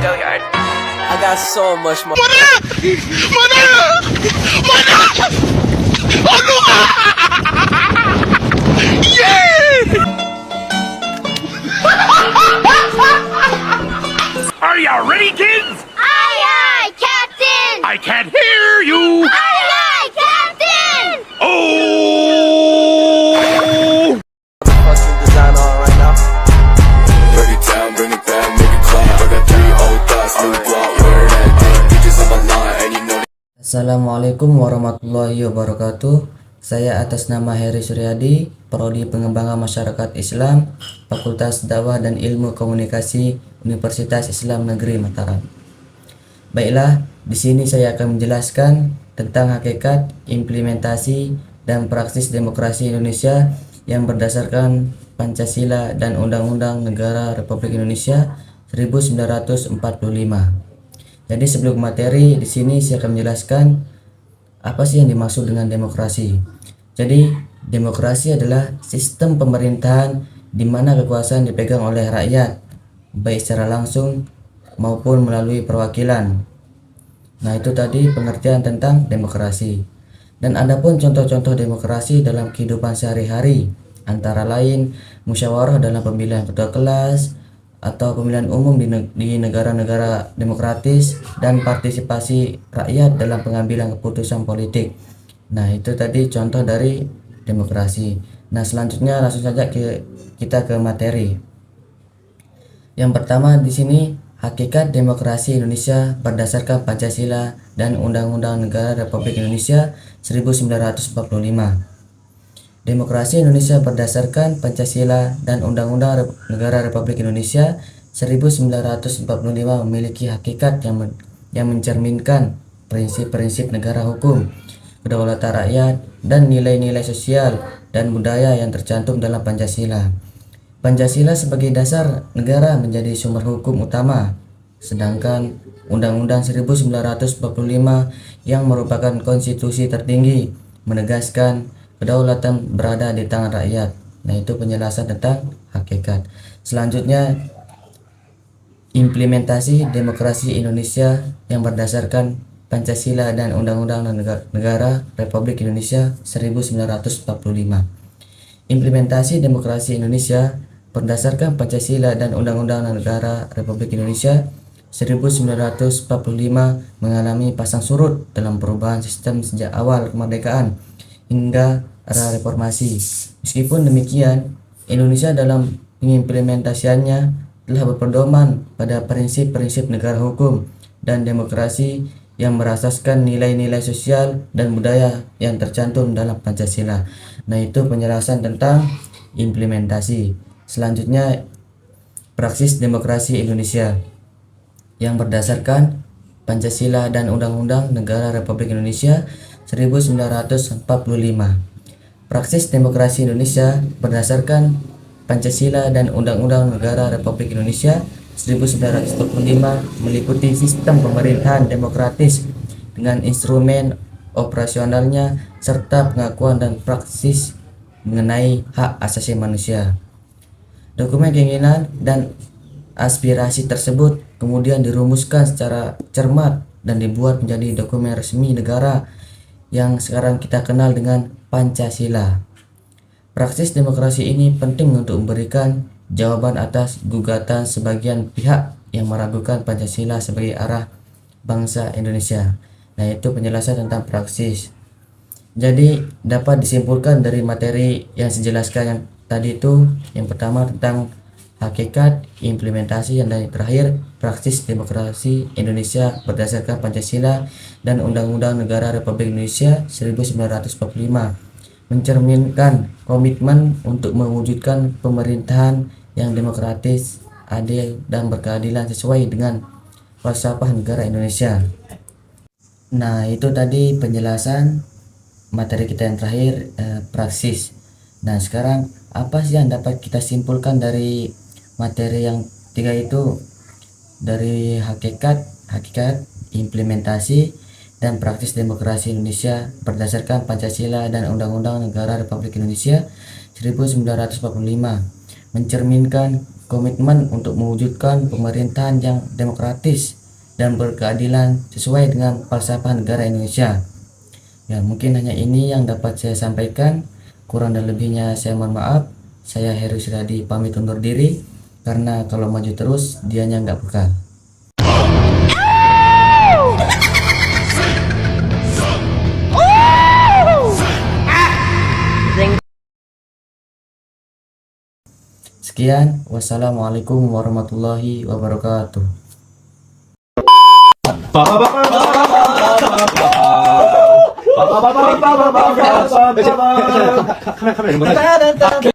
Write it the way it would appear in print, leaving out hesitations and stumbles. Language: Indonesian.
I got so much more. Are you ready, kids? Aye, aye, Captain! I can't hear you. Aye, aye, Captain! Oh! Fucking design on right now. Break it down, bring it back, make it clap. I got 3 old thoughts, new block, where that thing. Bitches on my line, and you know Assalamualaikum warahmatullahi wabarakatuh. Saya atas nama Heri Suryadi, Prodi Pengembangan Masyarakat Islam, Fakultas Dakwah dan Ilmu Komunikasi Universitas Islam Negeri Mataram. Baiklah, di sini saya akan menjelaskan tentang hakikat, implementasi, dan praksis demokrasi Indonesia yang berdasarkan Pancasila dan Undang-Undang Negara Republik Indonesia 1945. Jadi sebelum materi, di sini saya akan menjelaskan apa sih yang dimaksud dengan demokrasi. Jadi demokrasi adalah sistem pemerintahan di mana kekuasaan dipegang oleh rakyat, baik secara langsung maupun melalui perwakilan. Nah, itu tadi pengertian tentang demokrasi. Dan adapun contoh-contoh demokrasi dalam kehidupan sehari-hari, antara lain musyawarah dalam pemilihan ketua kelas atau pemilihan umum di negara-negara demokratis, dan partisipasi rakyat dalam pengambilan keputusan politik. Nah, itu tadi contoh dari demokrasi. Nah, selanjutnya langsung saja kita ke materi. Yang pertama di sini, hakikat demokrasi Indonesia berdasarkan Pancasila dan Undang-Undang Negara Republik Indonesia 1945. Demokrasi Indonesia berdasarkan Pancasila dan Undang-Undang Negara Republik Indonesia 1945 memiliki hakikat yang mencerminkan prinsip-prinsip negara hukum, kedaulatan rakyat, dan nilai-nilai sosial dan budaya yang tercantum dalam Pancasila. Pancasila sebagai dasar negara menjadi sumber hukum utama, sedangkan Undang-Undang 1945 yang merupakan konstitusi tertinggi menegaskan kedaulatan berada di tangan rakyat. Nah, itu penjelasan tentang hakikat. Selanjutnya, implementasi demokrasi Indonesia yang berdasarkan Pancasila dan Undang-Undang Negara Republik Indonesia 1945. Implementasi demokrasi Indonesia berdasarkan Pancasila dan Undang-Undang Negara Republik Indonesia 1945 mengalami pasang surut dalam perubahan sistem sejak awal kemerdekaan hingga era reformasi. Meskipun demikian, Indonesia dalam pengimplementasiannya telah berpedoman pada prinsip-prinsip negara hukum dan demokrasi yang berasaskan nilai-nilai sosial dan budaya yang tercantum dalam Pancasila. Nah, itu penjelasan tentang implementasi. Selanjutnya, praksis demokrasi Indonesia yang berdasarkan Pancasila dan Undang-Undang Negara Republik Indonesia 1945. Praksis demokrasi Indonesia berdasarkan Pancasila dan Undang-Undang Negara Republik Indonesia 1945 meliputi sistem pemerintahan demokratis dengan instrumen operasionalnya serta pengakuan dan praksis mengenai hak asasi manusia. Dokumen keinginan dan aspirasi tersebut kemudian dirumuskan secara cermat dan dibuat menjadi dokumen resmi negara yang sekarang kita kenal dengan Pancasila. Praksis demokrasi ini penting untuk memberikan jawaban atas gugatan sebagian pihak yang meragukan Pancasila sebagai arah bangsa Indonesia. Nah, itu penjelasan tentang praksis. Jadi dapat disimpulkan dari materi yang saya jelaskan yang tadi itu, yang pertama tentang hakikat, implementasi, dan yang terakhir praksis demokrasi Indonesia berdasarkan Pancasila dan Undang-Undang Negara Republik Indonesia 1945 mencerminkan komitmen untuk mewujudkan pemerintahan yang demokratis, adil, dan berkeadilan sesuai dengan falsafah negara Indonesia. Nah, itu tadi penjelasan materi kita yang terakhir, praksis. Nah, sekarang apa sih yang dapat kita simpulkan dari materi yang tiga itu? Dari hakikat, implementasi, dan praktis demokrasi Indonesia berdasarkan Pancasila dan Undang-Undang Negara Republik Indonesia 1945 mencerminkan komitmen untuk mewujudkan pemerintahan yang demokratis dan berkeadilan sesuai dengan falsafah negara Indonesia. Ya, mungkin hanya ini yang dapat saya sampaikan. Kurang dan lebihnya saya mohon maaf. Saya Heru Siradi pamit undur diri, karena kalau maju terus dianya nggak bekal. Sekian, wassalamualaikum warahmatullahi wabarakatuh. 카메라.